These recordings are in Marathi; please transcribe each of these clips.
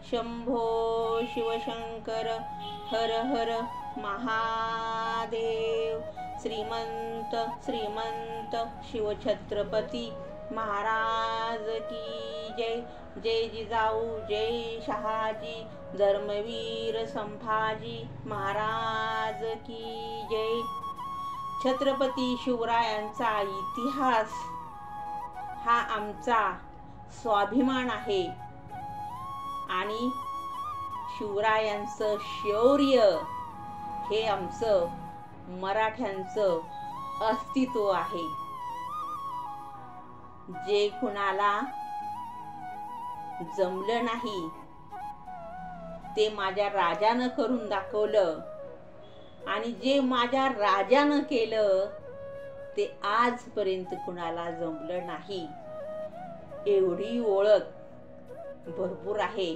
शंभो शिवशंकर हर हर महादेव। श्रीमंत श्रीमंत शिवछत्रपती महाराज की जय। जय जिजाऊ जय शहाजी धर्मवीर संभाजी महाराज की जय। छत्रपती शिवरायांचा इतिहास हा आमचा स्वाभिमान आहे आणि शिवरायांचं शौर्य हे आमचं मराठ्यांचं अस्तित्व आहे। जे कुणाला जमलं नाही ते माझ्या राजानं करून दाखवलं आणि जे माझ्या राजानं केलं ते आजपर्यंत कुणाला जमलं नाही। एवढी ओळख भरपूर आहे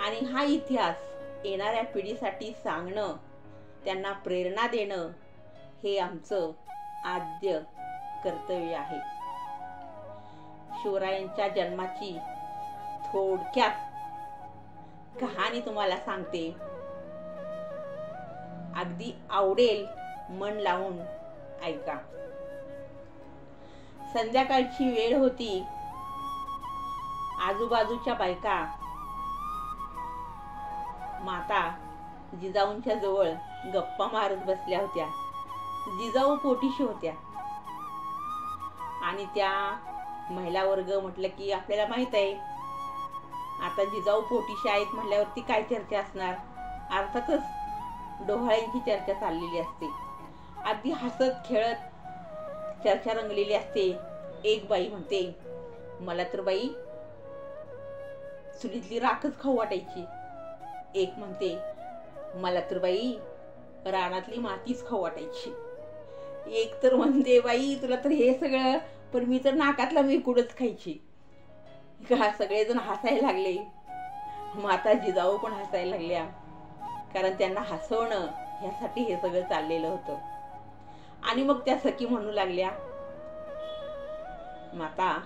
आणि हा इतिहास येणाऱ्या पिढीसाठी सांगणं, त्यांना प्रेरणा देणं हे आमचं आद्य कर्तव्य आहे। शिवरायांच्या जन्माची थोडक्यात कहाणी तुम्हाला सांगते, अगदी आवडेल, मन लावून ऐका। संध्याकाळची वेळ होती। आजूबाजूच्या बायका माता जिजाऊंच्या जवळ गप्पा मारत बसल्या होत्या। जिजाऊ पोटीशी होत्या आणि त्या महिला वर्ग म्हटलं की आपल्याला माहित आहे आता जिजाऊ पोटीशी आहेत म्हटल्यावरती काय चर्चा असणार, अर्थातच डोहाळ्यांची चर्चा चाललेली असते। अगदी हसत खेळत चर्चा रंगलेली असते। एक बाई म्हणते, मला तर बाई चुलीतली राखच खाऊ वाटायची। एक म्हणते, मला तर बाई रानातली मातीच खाऊ वाटायची। एक तर म्हणते, बाई तुला तर हे सगळं, पण मी तर नाकातला मिरकुडच खायची। का सगळेजण हसायला लागले। माता जिजाऊ पण हसायला लागल्या, कारण त्यांना हसवणं ह्यासाठी हे सगळं चाललेलं होतं। आणि मग त्या सखी म्हणू लागल्या, माता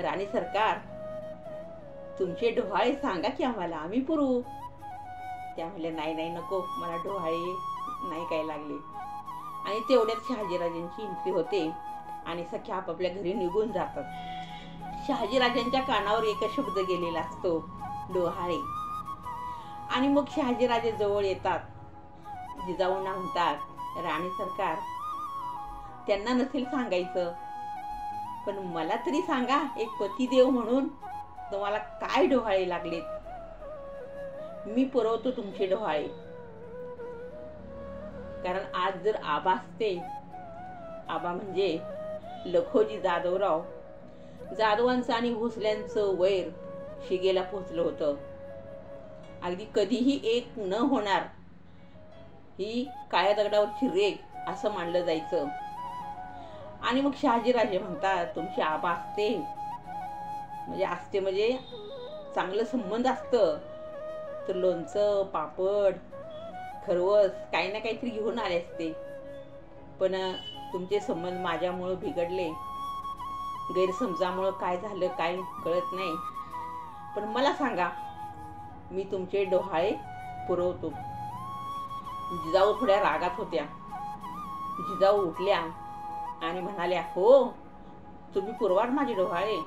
राणी सरकार तुमचे डोहाळे सांगा की आम्हाला, आम्ही पुरवू। त्या म्हणल्या, नाही नाही नको, मला डोहाळे नाही काय लागले। आणि तेवढ्यात शहाजीराजांची एंट्री होते आणि सख्या आपापल्या घरी निघून जातात। शहाजीराजांच्या कानावर एकच शब्द गेलेला असतो, डोहाळे। आणि मग शहाजीराजे जवळ येतात, जिजाऊंना म्हणतात, राणी सरकार त्यांना नसेल सांगायचं पण मला तरी सांगा, एक पतिदेव म्हणून तुम्हाला काय डोहाळे लागलेत, मी पुरवतो तुमचे डोहाळे। कारण आज जर आबा असते, आबा म्हणजे लखोजी जाधवराव, जाधवांचं आणि भोसल्यांचं वैर शिगेला पोहोचलं होतं। अगदी कधीही एक न होणार ही काळ्या दगडावरची रेग असं मानलं जायचं। आणि मग शहाजीराजे म्हणतात, तुमचे आबा असते म्हणजे चांगलं संबंध असतं तर लोणचं पापड खरवस काही ना काहीतरी घेऊन आले असते, पण तुमचे संबंध माझ्यामुळे बिघडले, गैरसमजामुळे काय झालं काय कळत नाही, पण मला सांगा, मी तुमचे डोहाळे पुरवतो। जिजाऊ थोड्या रागात होत्या। जिजाऊ उठल्या आणि म्हणाल्या, हो तुम्ही पुरवाल माझे डोहाळे,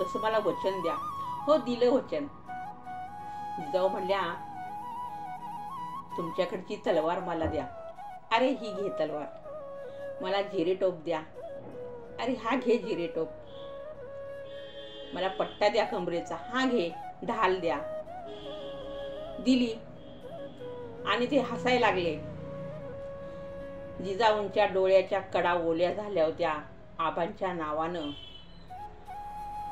तसं मला वचन द्या। हो दिलं वचन। जिजाऊ म्हणल्या, तुमच्याकडची तलवार मला द्या। अरे ही घे तलवार। मला जिरेटोप द्या। अरे हा घे जिरेटोप। मला पट्टा द्या कमरेचा। हा घे। ढाल द्या। दिली आणि ते हसायला लागले। जिजाऊंच्या डोळ्याच्या कडा ओल्या झाल्या होत्या आबांच्या नावानं,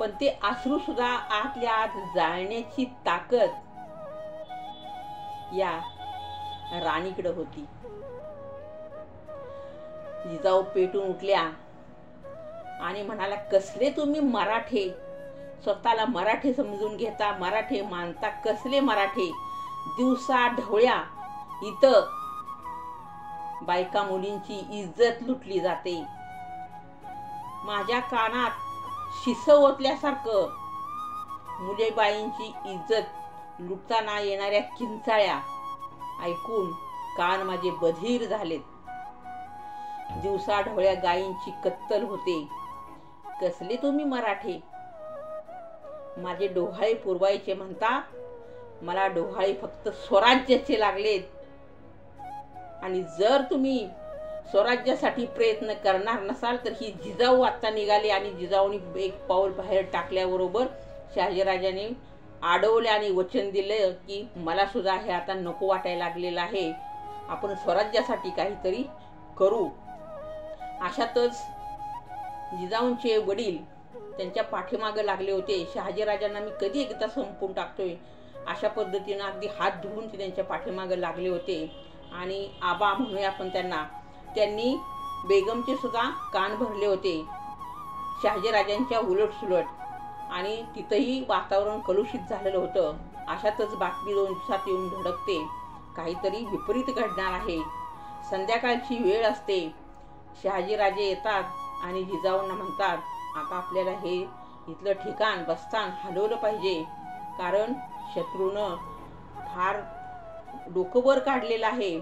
पण ते अश्रू सुद्धा आतल्या आत जाळण्याची ताकद या राणीकडे होती। जिजाऊ पेटून उठल्या आणि म्हणाला, कसले तुम्ही मराठे, स्वतःला मराठे समजून घेता, मराठे मानता, कसले मराठे, दिवसा ढवळ्या इथं बायका मुलींची इज्जत लुटली जाते। माझ्या कानात शिस ओतल्यासारखं मुलेबाईंची इज्जत लुटताना येणाऱ्या किंचाळ्या ऐकून कान माझे बधीर झालेत. दिवसा ढवळ्या गायींची कत्तल होते. कसले तुम्ही मराठे, माझे डोहाळे पुरवायचे म्हणता? मला डोहाळे फक्त स्वराज्याचे लागलेत. आणि जर तुम्ही स्वराज्यासाठी प्रयत्न करणार नसाल तर ही जिजाऊ आता निघाली. आणि जिजाऊनी एक पाऊल बाहेर टाकल्याबरोबर शहाजीराजांनी अडवले आणि वचन दिलं की मला सुद्धा हे आता नको वाटायला लागलेलं आहे, आपण स्वराज्यासाठी काहीतरी करू. अशातच जिजाऊंचे वडील त्यांच्या पाठीमागे लागले होते. शहाजीराजांना मी कधी एकदा संपून टाकतोय अशा पद्धतीनं अगदी हात धुवून ते त्यांच्या पाठीमागे लागले होते. आणि आबा म्हणूया आपण त्यांना, त्यांनी बेगमचे सुद्धा कान भरले होते शहाजीराजांच्या उलटसुलट. आणि तिथंही वातावरण कलुषित झालेलं होतं. अशातच बातमी 2 दिवसात येऊन धडकते, काहीतरी विपरीत घडणार आहे. संध्याकाळची वेळ असते. शहाजीराजे येतात आणि जिजाऊंना म्हणतात, आता आपल्याला हे इथलं ठिकाण बस्तान हलवलं पाहिजे, कारण शत्रूनं फार डोकं वर काढलेलं आहे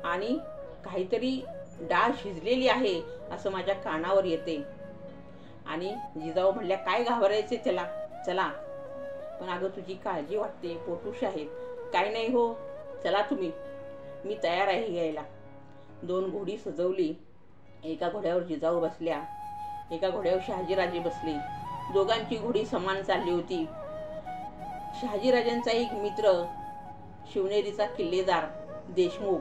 आणि काहीतरी डाळ शिजलेली आहे असं माझ्या कानावर येते. आणि जिजाऊ म्हणल्या, काय घाबरायचे त्याला, चला. पण अगं तुझी काळजी वाटते, पोटूश आहेत. काय नाही हो, चला तुम्ही, मी तयार आहे यायला. 2 घोडी सजवली. एका घोड्यावर जिजाऊ बसल्या, एका घोड्यावर शहाजीराजे बसले. दोघांची घोडी समान चालली होती. शहाजीराजांचा एक मित्र शिवनेरीचा किल्लेदार देशमुख,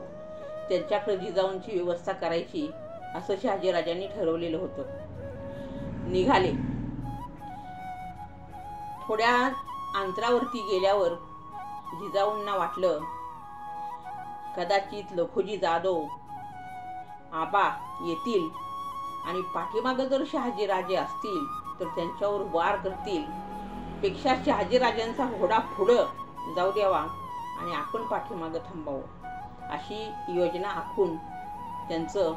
त्यांच्याकडे जिजाऊंची व्यवस्था करायची असं शहाजीराजांनी ठरवलेलं होतं. निघाले. थोड्या अंतरावरती गेल्यावर जिजाऊंना वाटलं कदाचित लखोजी जाधव आबा येतील आणि पाठीमागं जर शहाजीराजे असतील तर त्यांच्यावर वार करतील, पेक्षा शहाजीराजांचा घोडा पुढं जाऊ द्यावा आणि आपण पाठीमागं थांबावं, अशी योजना आखून त्यांचं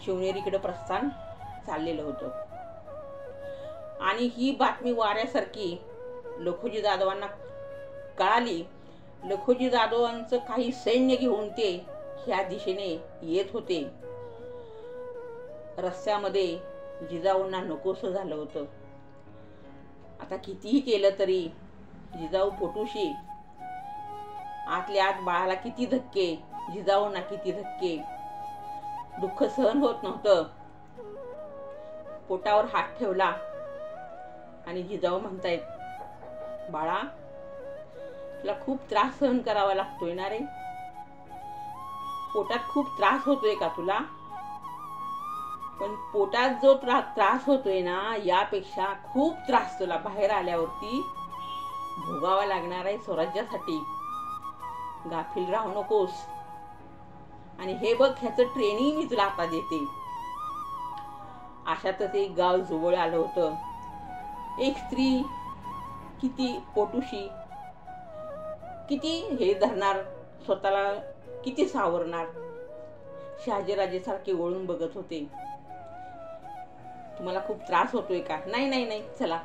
शिवनेरीकडे प्रस्थान चाललेलं होतं. आणि ही बातमी वाऱ्यासारखी लखोजी जाधवांना कळाली. लखोजी जाधवांचं काही सैन्य घेऊन ते ह्या दिशेने येत होते. रस्त्यामध्ये जिजाऊंना नकोसं झालं होतं. आता कितीही केलं तरी जिजाऊ पोटूशी, आतल्या आत बाळाला किती धक्के, जिजाऊंना किती धक्के, दुःख सहन होत नव्हतं. पोटावर हात ठेवला आणि जिजाऊ म्हणतायत, बाळा तुला खूप त्रास सहन करावा लागतोय ना रे, पोटात खूप त्रास होतोय का तुला? पण पोटात जो त्रास होतोय ना, यापेक्षा खूप त्रास तुला बाहेर आल्यावरती भोगावा लागणार आहे स्वराज्यासाठी. गाफील राहू नकोस. आणि हे बघ, ह्याचं ट्रेनिंग मी तुला आता देते. अशातच एक गाव जवळ आलं होतं. एक स्त्री किती पोटूशी, किती हे धरणार, स्वतःला किती सावरणार. शहाजीराजे सारखे वळून बघत होते. तुम्हाला खूप त्रास होतोय का? नाही नाही नाही, चला.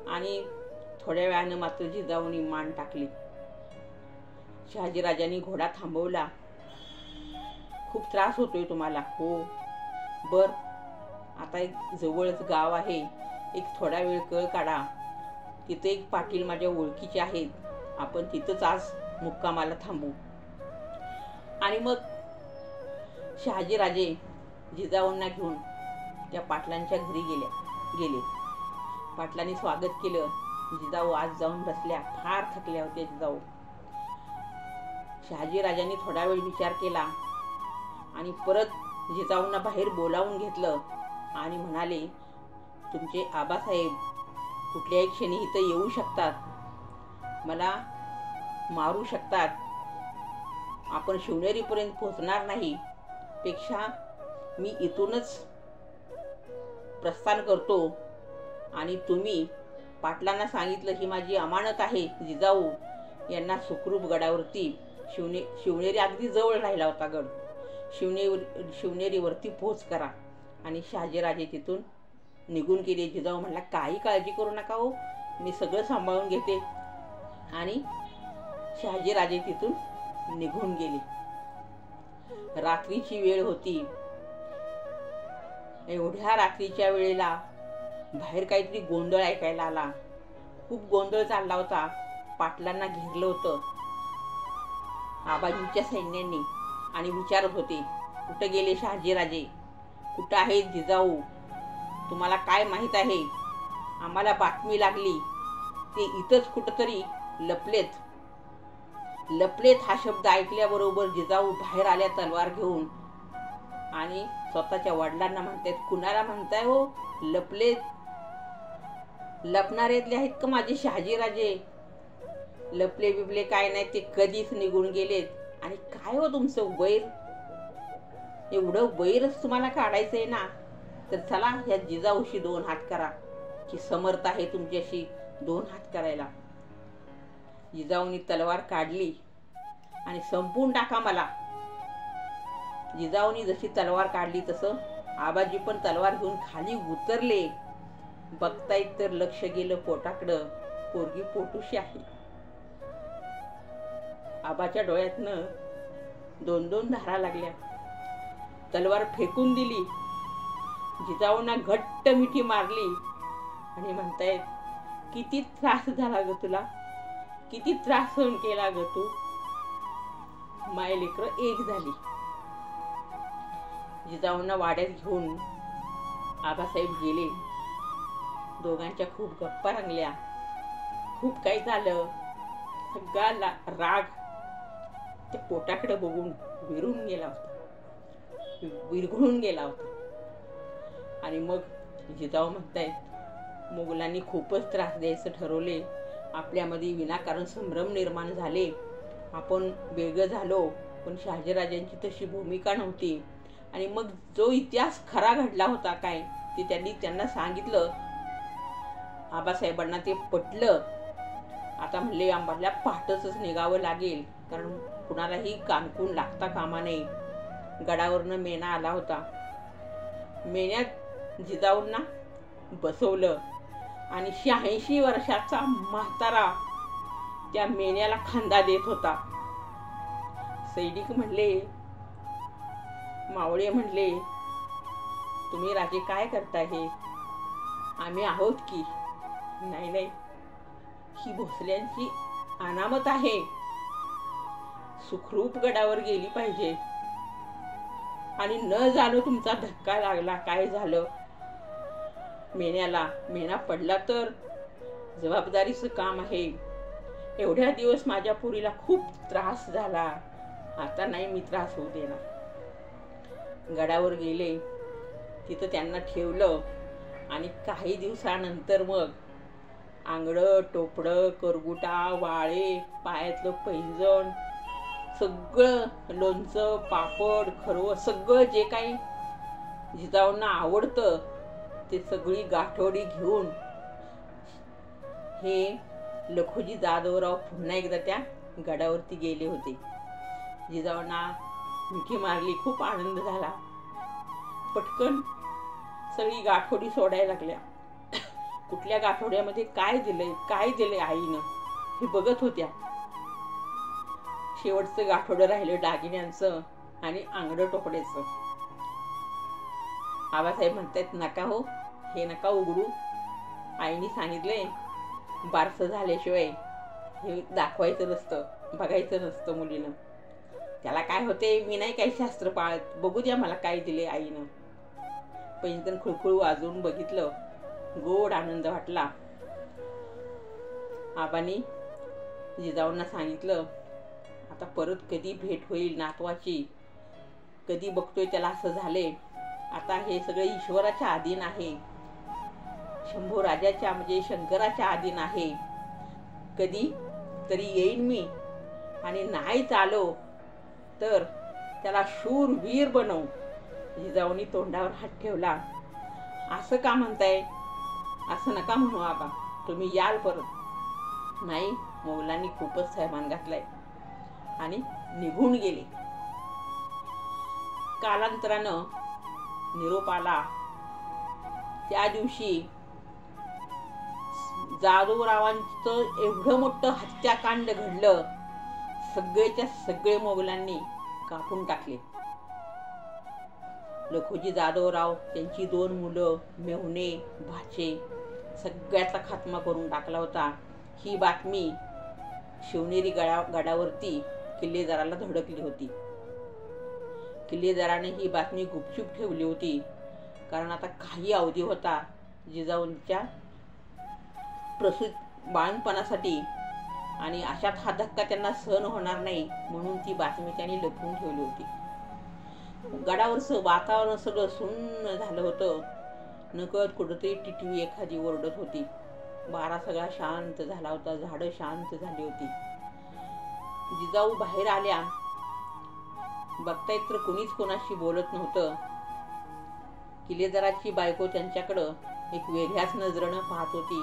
आणि थोड्या वेळानं मात्र जिजाऊनी मान टाकली. शहाजीराजांनी घोडा थांबवला. खूप त्रास होतोय तुम्हाला? हो. बर, आता एक जवळच गाव आहे, एक थोडा वेळ कळ काढा. तिथे एक पाटील माझ्या ओळखीचे आहेत, आपण तिथंच आज मुक्कामाला थांबू. आणि मग शहाजीराजे जिजाऊंना घेऊन त्या पाटलांच्या घरी गेले. पाटलांनी स्वागत केलं. जिजाऊ आज जाऊन बसल्या. फार थकल्या होत्या जिजाऊ. शहाजीराजांनी थोडा वेळ विचार केला आणि परत जिजाऊंना बाहेर बोलावून घेतलं आणि म्हणाले, तुमचे आबासाहेब कुठल्याही क्षणी इथं येऊ शकतात, मला मारू शकतात. आपण शिवनेरीपर्यंत पोहोचणार नाही, पेक्षा मी इथूनच प्रस्थान करतो. आणि तुम्ही पाटलांना सांगितलं ही माझी अमानत आहे, जिजाऊ यांना सुखरूप गडावरती, शिवनेरी अगदी जवळ राहिला होता गड, शिवनेरीवरती पोहोच करा. आणि शहाजीराजे तिथून निघून गेले. जिजाऊ म्हणला, काही काळजी करू नका हो, मी सगळं सांभाळून घेते. आणि शहाजीराजे तिथून निघून गेले. रात्रीची वेळ होती. एवढ्या रात्रीच्या वेळेला बाहेर काहीतरी गोंधळ ऐकायला आला. खूप गोंधळ चालला होता. पाटलांना घेरलं होतं आबाजींच्या सैन्यांनी आणि विचारत होते, कुठं गेले शहाजीराजे, कुठं आहेत जिजाऊ, तुम्हाला काय माहित आहे? आम्हाला बातमी लागली ते इथंच कुठंतरी लपलेत. लपलेत हा शब्द ऐकल्याबरोबर जिजाऊ बाहेर आल्या तलवार घेऊन आणि स्वतःच्या वडिलांना म्हणतात, कुणाला म्हणताय हो लपलेत? लपणारेतले आहेत का माझे शहाजीराजे? लपले बिबले काय नाही, ते कधीच निघून गेलेत. आणि काय हो तुमचं वैर, एवढं वैरच तुम्हाला काढायचंय ना, तर चला ह्या जिजाऊशी 2 हात करा, की समर्थ आहे तुमच्याशी 2 हात करायला. जिजाऊनी तलवार काढली आणि संपून टाका मला. जिजाऊनी जशी तलवार काढली तसं आबाजी पण तलवार घेऊन खाली उतरले. बघतायत तर लक्ष गेलं पोटाकडं. पोरगी पोटुशी आहे. आबाच्या डोळ्यातनं 2-2 धारा लागल्या. तलवार फेकून दिली. जिजाऊंना घट्ट मिठी मारली आणि म्हणतायत, किती त्रास झाला ग तुला, किती त्रास सहन केला ग तू. माय लेकरं एक झाली. जिजाऊंना वाड्यात घेऊन आबासाहेब गेले. दोघांच्या खूप गप्पा रंगल्या. खूप काही झालं. सगळा राग त्या पोटाकडे बघून विरून गेला होता, विरघळून गेला होता. आणि मग जिजाऊ म्हणतायत, मोगलांनी खूपच त्रास द्यायचं ठरवले. आपल्यामध्ये विनाकारण संभ्रम निर्माण झाले. आपण वेगळं झालो, पण शहाजीराजांची तशी भूमिका नव्हती. आणि मग जो इतिहास खरा घडला होता काय ते त्यांना सांगितलं. आबासाहेबांना ते पटलं. आता म्हणले, आम्हाला पहाटच निघावं लागेल, कारण कुणालाही कानकून लागता कामा नये. गडावरनं मेना आला होता. मेन्यात जिजाऊंना बसवलं आणि 86 वर्षाचा म्हातारा त्या मेन्याला खांदा देत होता. सैनिक म्हणले, मावळे म्हणले, तुम्ही राजे काय करताय हे? आम्ही आहोत की. नाही नाही, ही भोसल्यांची अनामत आहे. सुखरूप गडावर गेली पाहिजे. आणि न जाणो तुमचा धक्का लागला, काय झालं मेन्याला, मेना पडला तर जबाबदारीचं काम आहे. एवढ्या दिवस माझ्या पुरीला खूप त्रास झाला, आता नाही मी त्रास होऊ देणार. गडावर गेले. तिथं त्यांना ठेवलं आणि काही दिवसानंतर मग आंगडं, टोपडं, करगुटा, वाळे, पायातलं पैंजण, सगळं लोणचं, पापड, खरवं, सगळं जे काही जिजाऊंना आवडतं ते सगळी गाठोडी घेऊन हे लखोजी जाधवराव पुन्हा एकदा त्या गडावरती गेले होते. जिजाऊंना मिठी मारली. खूप आनंद झाला. पटकन सगळी गाठोडी सोडायला लागल्या. कुठल्या गाठोड्यामध्ये काय दिलंय आईनं हे बघत होत्या. शेवटचं गाठोडं राहिलं दागिन्यांचं आणि आंगडं टोपड्याचं. आबासाहेब म्हणतात, नका हो, हे नका उघडू. आईने सांगितलंय, बारसं झाल्याशिवाय हे दाखवायचं नसतं, बघायचं नसतं मुलीनं. त्याला काय होते, मी नाही काही शास्त्र पाळत, बघू द्या मला काय दिले आईनं. पैंजण खुळखुळ वाजवून बघितलं. गोड आनंद वाटला. आबांनी जिजाऊंना सांगितलं, आता परत कधी भेट होईल नातवाची, कधी बघतोय त्याला असं झाले. आता हे सगळं ईश्वराच्या अधीन आहे, शंभू राजाच्या म्हणजे शंकराच्या अधीन आहे. कधी तरी येईन मी, आणि नाहीच आलो तर त्याला शूरवीर बनव. जिजाऊंनी तोंडावर हात ठेवला. असं का म्हणताय? असं नका म्हणू आबा, तुम्ही याल परत. नाही, मोगलांनी खूपच थैमान घातलाय आणि निघून गेले. कालांतरानं निरोप आला. त्या दिवशी जाधवरावांचं एवढं मोठं हत्याकांड घडलं, सगळेच्या सगळे मोगलांनी कापून टाकले. लखोजी जाधवराव, त्यांची 2 मुलं, मेहुणे, भाचे, सगळ्याचा खात्मा करून टाकला होता. ही बातमी शिवनेरी गडावरती किल्लेदाराला धडकली होती. किल्लेदाराने ही बातमी गुपचूप ठेवली होती, कारण आता काही अवधी होता जिजाऊंच्या प्रसूत बाळणपणासाठी, आणि अशात हा धक्का त्यांना सहन होणार नाही म्हणून ती बातमी त्यांनी लपवून ठेवली होती. गडावरचं वातावरण सगळं सुन्न झालं होतं. नकळत कुठंतरी टिटवी एखादी ओरडत होती. वारा सगळा शांत झाला होता. झाडं शांत झाली होती. जिजाऊ बाहेर आल्या. बघतायत तर कोणीच कोणाशी बोलत नव्हतं. किल्लेदाराची बायको त्यांच्याकडं एक वेगळ्याच नजरेनं पाहत होती.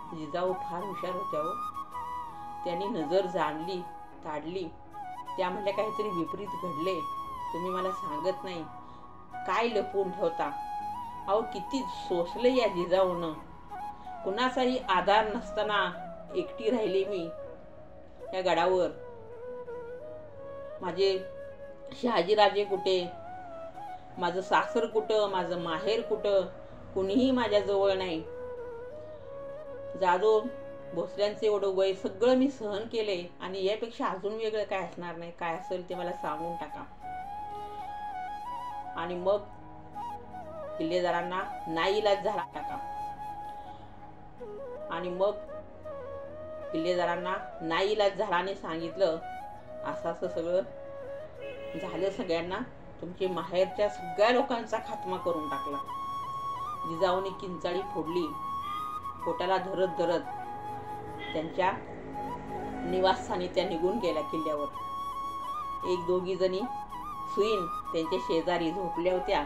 जिजाऊ फार हुशार होत्या हो. त्यांनी नजर जाणली, ताडली. त्या म्हणल्या, काहीतरी विपरीत घडले, तुम्ही मला सांगत नाही, काय लपवून ठेवता? अहो, किती सोसले या जिजाऊनं. कुणाचाही आधार नसताना एकटी राहिली मी या गडावर. माझे शहाजीराजे कुठे, माझं सासर कुठं, माझं माहेर कुठं, कुणीही माझ्या जवळ नाही. जाधव भोसल्यांचे एवढं वय सगळं मी सहन केले, आणि यापेक्षा अजून वेगळं काय असणार नाही. काय असेल ते मला सांगून टाका. आणि मग किल्लेदारांना नाईलाज झाला टाका. आणि मग किल्लेदारांना नाईलाज झाला आणि सांगितलं, असं असं सगळं झालं. सगळ्यांना, तुमच्या माहेरच्या सगळ्या लोकांचा खात्मा करून टाकला. जिजाऊने किंचाळी फोडली. पोटाला धरत धरत त्यांच्या निवासस्थानी त्या निघून गेल्या किल्ल्यावर. 1-2 जणी सुईण त्यांच्या शेजारी झोपल्या होत्या.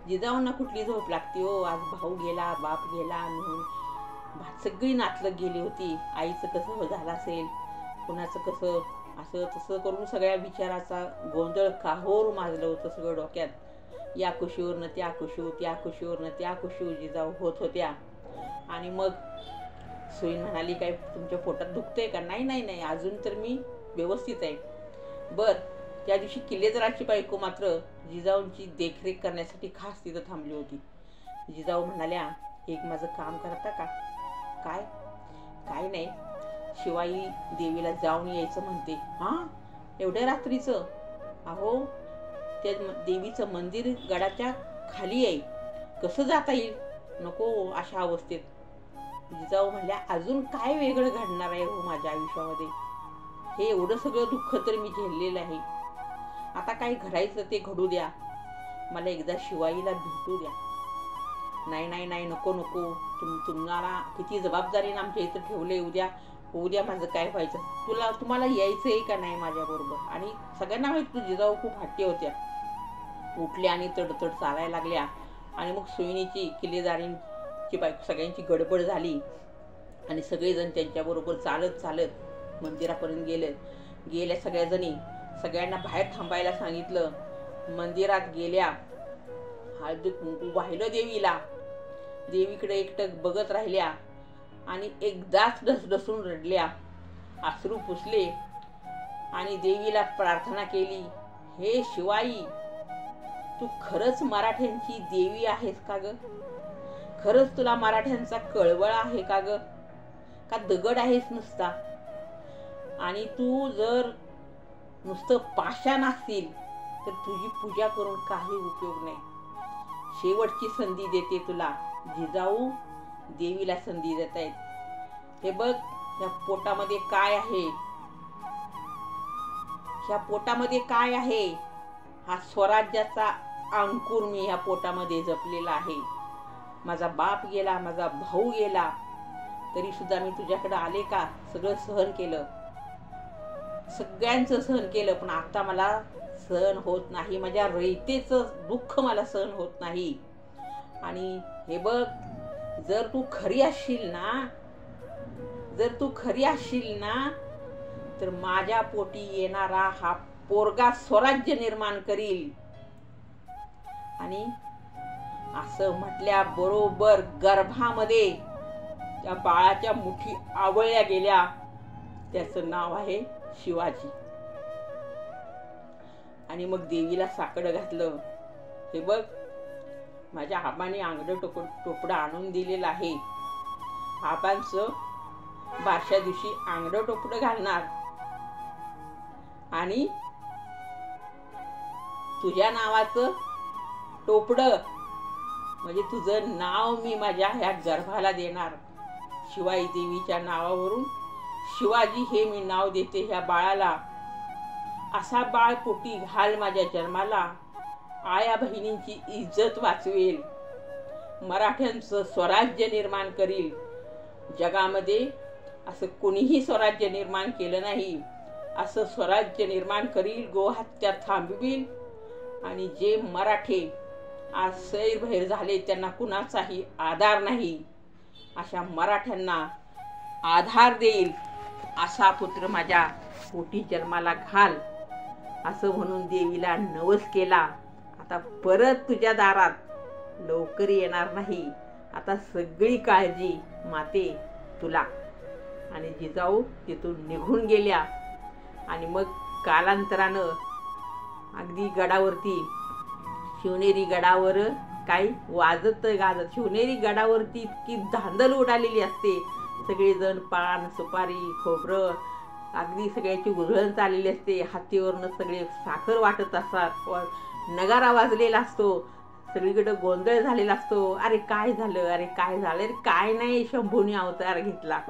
जिजाऊंना कुठली झोप लागती हो. आज भाऊ गेला, बाप गेला म्हणून सगळी नातलग गेली होती. आईचं कसं झालं असेल, कुणाचं कसं, असं तसं करून सगळ्या विचाराचा गोंधळ काहोर माजलं होतं सगळं डोक्यात. या कुशीवरनं त्या कुशीव, त्या कुशीवरनं त्या कुशीव जिजाऊ होत होत्या. आणि मग सुईण म्हणाली, काय तुमच्या पोटात दुखतंय का? नाही नाही नाही, अजून तर मी व्यवस्थित आहे. बर. त्या दिवशी किल्लेदाराची बायको मात्र जिजाऊंची देखरेख करण्यासाठी खास तिथं थांबली होती. जिजाऊ म्हणाल्या, एक माझं काम करता का? काय? काय नाही, शिवाई देवीला जाऊन यायचं म्हणते. हा, एवढ्या रात्रीचं? अहो, त्या देवीचं मंदिर गडाच्या खाली आहे, कसं जाता येईल? नको अशा अवस्थेत. जिजाऊ म्हणल्या, अजून काय वेगळं घडणार आहे हो माझ्या आयुष्यामध्ये? हे एवढं सगळं दुःख तर मी झेललेलं आहे. आता काय घडायचं ते घडू द्या, मला एकदा शिवाईला भेटू द्या. नाही नाही नाही, नको नको, तुम्हाला किती जबाबदारीने आमच्या इथं ठेवले. उद्या माझं काय व्हायचं? तुम्हाला यायचं आहे का नाही माझ्याबरोबर? आणि सगळ्यांना माहिती जिजाऊ खूप हट्टी होत्या. उठल्या आणि तडतड चालायला लागल्या. आणि मग सुईणीची, किल्लेदारींची बायको, सगळ्यांची गडबड झाली. आणि सगळेजण त्यांच्याबरोबर चालत चालत मंदिरापर्यंत गेल्या सगळ्या जणी. सगळ्यांना बाहेर थांबायला सांगितलं. मंदिरात गेल्या. हळदी कुंकू वाहिलं देवीला. देवीकडे एकटक बघत राहिल्या आणि एकदाच ढसढसून रडल्या. अश्रू पुसले आणि देवीला प्रार्थना केली, हे शिवाई, तू खरंच मराठ्यांची देवी आहेस का ग? खरंच तुला मराठ्यांचा कळवळ आहे का ग? का दगड आहेस नुसता? आणि तू जर नुसतं पाषाण असतील तर तुझी पूजा करून काही उपयोग नाही. शेवटची संधी देते तुला. जिजाऊ देवीला संधी देत आहेत. हे बघ, ह्या पोटामध्ये काय आहे? ह्या पोटामध्ये काय आहे? हा स्वराज्याचा अंकुर मी ह्या पोटामध्ये जपलेला आहे. माझा बाप गेला, माझा भाऊ गेला, तरी सुद्धा मी तुझ्याकडे आले का? सगळं सहन केलं, सगळ्यांचं सहन केलं, पण आता मला सहन होत नाही. माझ्या रयतेचं दुःख मला सहन होत नाही. आणि हे बघ, जर तू खरी असशील ना, तर माझ्या पोटी येणारा हा पोरगा स्वराज्य निर्माण करील. आणि असं म्हटल्या बरोबर गर्भामध्ये त्या बाळाच्या मुठी आवळल्या गेल्या. त्याचं नाव आहे शिवाजी. आणि मग देवीला साकडं घातलं. हे बघ, माझ्या आबाने आंगडं टोपडं आणून दिलेलं आहे. आबांचं बारशा दिवशी आंगडं टोपडं घालणार आणि तुझ्या नावाचं टोपडं म्हणजे तुझं नाव मी माझ्या ह्या गर्भाला देणार. शिवाई देवीच्या नावावरून शिवाजी हे मी नाव देते ह्या बाळाला. असा बाळ पोटी घाल माझ्या जन्माला. आया बहिणींची इज्जत वाचवेल. मराठ्यांचं स्वराज्य निर्माण करील. जगामध्ये असं कोणीही स्वराज्य निर्माण केलं नाही. असं स्वराज्य निर्माण करील. गोहत्या थांबवील. आणि जे मराठे आज सैरभैर झाले, त्यांना कुणाचाही आधार नाही, अशा मराठ्यांना आधार देईल असा पुत्र माझ्या पोटी जन्माला घाल, असं म्हणून देवीला नवस केला. आता परत तुझ्या दारात लवकर येणार नाही. आता सगळी काळजी माते तुला. आणि जिजाऊ तिथून निघून गेल्या. आणि मग कालांतरानं अगदी गडावरती, शिवनेरी गडावर काही वाजत गाजत, शिवनेरी गडावरती इतकी धांदल उडालेली असते. सगळेजण पान, सुपारी, खोबरं अगदी सगळ्याची उधळण चाललेली असते. हातीवरनं सगळे साखर वाटत असतात. नगारा वाजलेला असतो. सगळीकडे गोंधळ झालेला असतो. अरे काय झालं, अरे काय झालं, अरे काय नाही, शंभूने अवतार घेतला.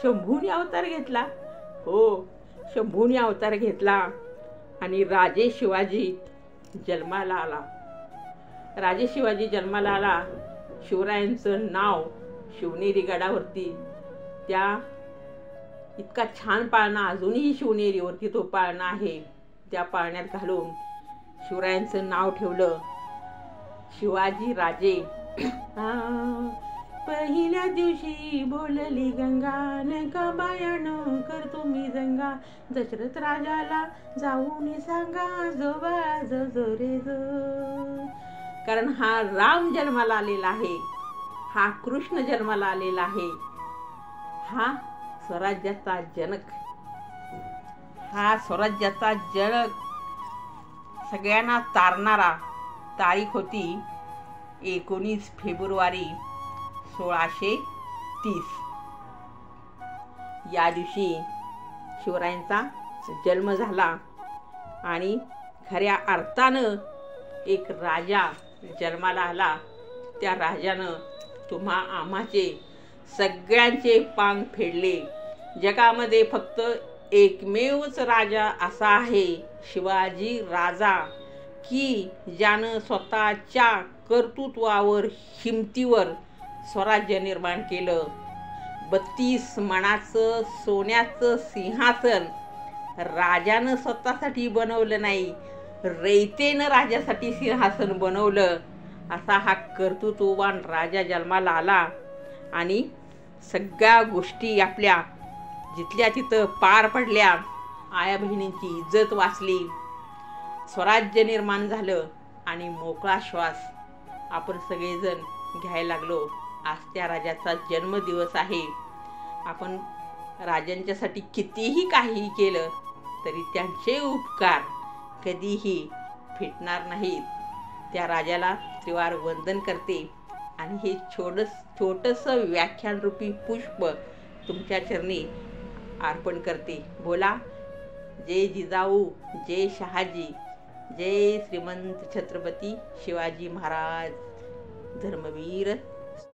शंभूने अवतार घेतला, हो, शंभूने अवतार घेतला. आणि राजे शिवाजी जन्माला आला. राजे शिवाजी जन्माला आला. शिवरायांचं नाव शिवनेरी गडावरती त्या इतका छान पाळणा अजूनही शिवनेरीवरती तो पाळणा आहे. त्या पाळण्यात घालून शिवरायांचं नाव ठेवलं शिवाजी राजे. पहिल्या दिवशी बोलली गंगा, नका बायानो कर तुम्ही जंगा, दशरथ राजाला जाऊन सांगा, जोबा जो रे जो. कारण हा राम जन्माला आलेला आहे, हा कृष्ण जन्माला आलेला आहे, हा स्वराज्याचा जनक, हा स्वराज्याचा जनक, सगळ्यांना तारणारा. तारीख होती 19 फेब्रुवारी 1630. या दिवशी शिवरायांचा जन्म झाला. आणि खऱ्या अर्थानं एक राजा जन्माला आला. त्या राजानं तुम्हा आम्हाचे सगळ्यांचे पांग फेडले. जगामध्ये फक्त एकमेवच राजा असा आहे, शिवाजी राजा, की ज्यानं स्वतःच्या कर्तृत्वावर, हिमतीवर स्वराज्य निर्माण केलं. 32 मणाचं सोन्याचं सिंहासन राजानं स्वतःसाठी बनवलं नाही, रयतेनं राजासाठी सिंहासन बनवलं. असा हा कर्तृत्ववान राजा जन्माला आला. आणि सगळ्या गोष्टी आपल्या जिथल्या तिथं पार पडल्या. आया बहिणींची इज्जत वाचली, स्वराज्य निर्माण झालं आणि मोकळा श्वास आपण सगळेजण घ्यायला लागलो. आज त्या राजाचा जन्मदिवस आहे. आपण राजांच्यासाठी कितीही काही केलं तरी त्यांचे उपकार कधीही फिटणार नाहीत. त्या राजाला त्रिवार वंदन करते आणि हे छोटंसं व्याख्यानरूपी पुष्प तुमच्या चरणी अर्पण करते. बोला जय जिजाऊ, जय शहाजी, जय श्रीमंत छत्रपती शिवाजी महाराज, धर्मवीर